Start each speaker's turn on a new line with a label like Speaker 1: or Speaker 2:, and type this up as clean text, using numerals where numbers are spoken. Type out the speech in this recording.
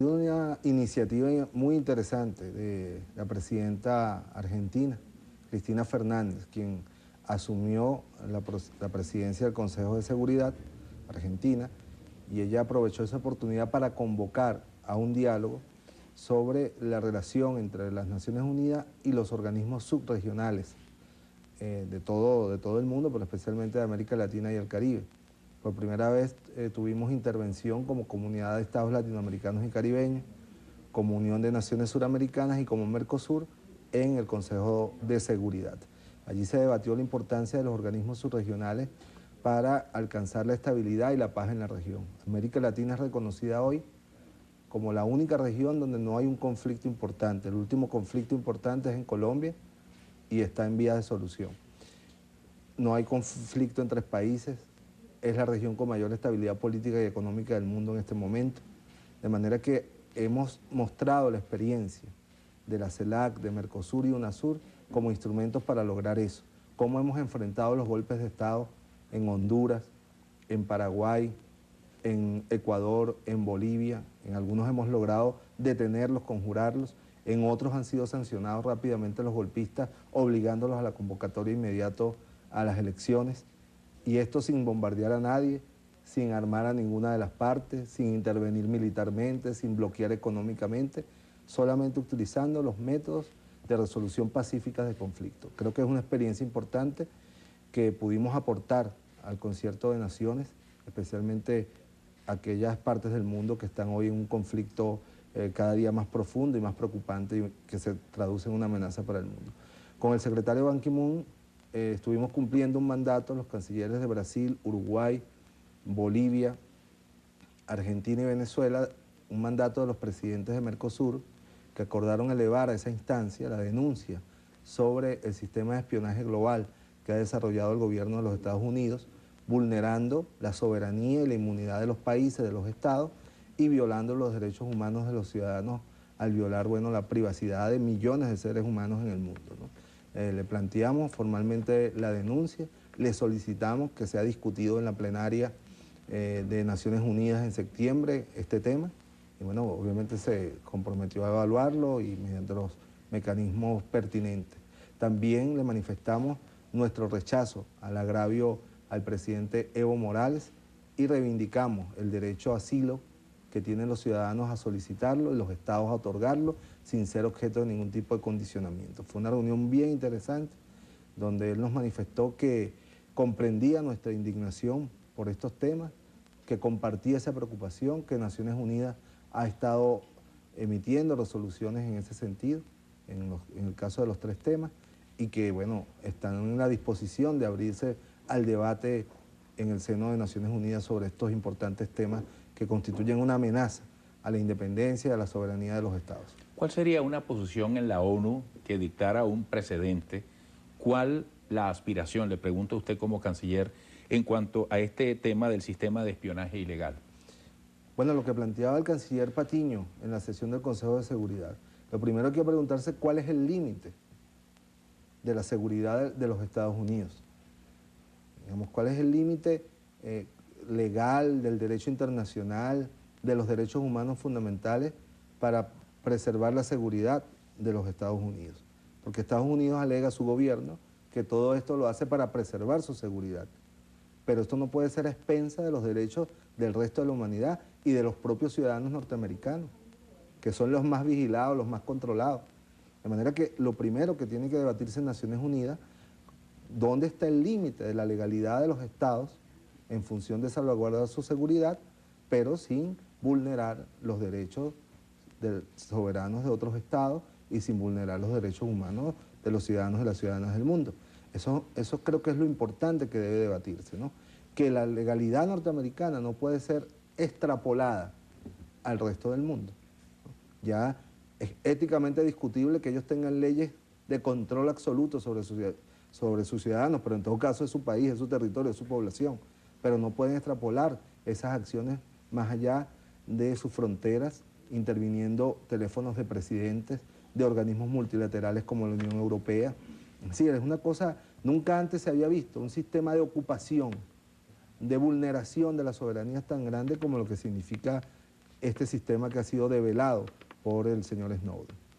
Speaker 1: Una iniciativa muy interesante de la presidenta argentina, Cristina Fernández, quien asumió la presidencia del Consejo de Seguridad Argentina, y ella aprovechó esa oportunidad para convocar a un diálogo sobre la relación entre las Naciones Unidas y los organismos subregionales de todo el mundo, pero especialmente de América Latina y el Caribe. Por primera vez tuvimos intervención como Comunidad de Estados Latinoamericanos y Caribeños, como Unión de Naciones Suramericanas y como Mercosur en el Consejo de Seguridad. Allí se debatió la importancia de los organismos subregionales para alcanzar la estabilidad y la paz en la región. América Latina es reconocida hoy como la única región donde no hay un conflicto importante. El último conflicto importante es en Colombia y está en vías de solución. No hay conflicto entre países, es la región con mayor estabilidad política y económica del mundo en este momento. De manera que hemos mostrado la experiencia de la CELAC, de Mercosur y UNASUR como instrumentos para lograr eso. Cómo hemos enfrentado los golpes de Estado en Honduras, en Paraguay, en Ecuador, en Bolivia. En algunos hemos logrado detenerlos, conjurarlos. En otros han sido sancionados rápidamente los golpistas, obligándolos a la convocatoria inmediata a las elecciones. Y esto sin bombardear a nadie, sin armar a ninguna de las partes, sin intervenir militarmente, sin bloquear económicamente, solamente utilizando los métodos de resolución pacífica de conflicto. Creo que es una experiencia importante que pudimos aportar al concierto de naciones, especialmente aquellas partes del mundo que están hoy en un conflicto cada día más profundo y más preocupante y que se traduce en una amenaza para el mundo. Con el secretario Ban Ki-moon estuvimos cumpliendo un mandato, los cancilleres de Brasil, Uruguay, Bolivia, Argentina y Venezuela, un mandato de los presidentes de Mercosur que acordaron elevar a esa instancia la denuncia sobre el sistema de espionaje global que ha desarrollado el gobierno de los Estados Unidos, vulnerando la soberanía y la inmunidad de los países, de los estados, y violando los derechos humanos de los ciudadanos al violar, bueno, la privacidad de millones de seres humanos en el mundo, ¿no? Le planteamos formalmente la denuncia, le solicitamos que sea discutido en la plenaria de Naciones Unidas en septiembre este tema, y bueno, obviamente se comprometió a evaluarlo y mediante los mecanismos pertinentes. También le manifestamos nuestro rechazo al agravio al presidente Evo Morales y reivindicamos el derecho a asilo que tienen los ciudadanos a solicitarlo y los estados a otorgarlo sin ser objeto de ningún tipo de condicionamiento. Fue una reunión bien interesante donde él nos manifestó que comprendía nuestra indignación por estos temas, que compartía esa preocupación, que Naciones Unidas ha estado emitiendo resoluciones en ese sentido, en el caso de los 3 temas, y que, bueno, están en la disposición de abrirse al debate en el seno de Naciones Unidas sobre estos importantes temas que constituyen una amenaza a la independencia y a la soberanía de los estados.
Speaker 2: ¿Cuál sería una posición en la ONU que dictara un precedente? ¿Cuál la aspiración, le pregunto a usted como canciller, en cuanto a este tema del sistema de espionaje ilegal?
Speaker 1: Bueno, lo que planteaba el canciller Patiño en la sesión del Consejo de Seguridad, lo primero hay que preguntarse cuál es el límite de la seguridad de los Estados Unidos. Digamos, ¿cuál es el límite legal del derecho internacional, de los derechos humanos fundamentales para preservar la seguridad de los Estados Unidos? Porque Estados Unidos alega a su gobierno que todo esto lo hace para preservar su seguridad. Pero esto no puede ser a expensa de los derechos del resto de la humanidad y de los propios ciudadanos norteamericanos, que son los más vigilados, los más controlados. De manera que lo primero que tiene que debatirse en Naciones Unidas, ¿dónde está el límite de la legalidad de los estados en función de salvaguardar su seguridad, pero sin vulnerar los derechos soberanos de otros estados y sin vulnerar los derechos humanos de los ciudadanos y las ciudadanas del mundo? Eso creo que es lo importante que debe debatirse, ¿no? Que la legalidad norteamericana no puede ser extrapolada al resto del mundo, ¿no? Ya es éticamente discutible que ellos tengan leyes de control absoluto sobre sus ciudadanos, pero en todo caso es su país, es su territorio, es su población, pero no pueden extrapolar esas acciones más allá de sus fronteras, interviniendo teléfonos de presidentes, de organismos multilaterales como la Unión Europea. Sí, es una cosa, nunca antes se había visto, un sistema de ocupación, de vulneración de la soberanía tan grande como lo que significa este sistema que ha sido develado por el señor Snowden.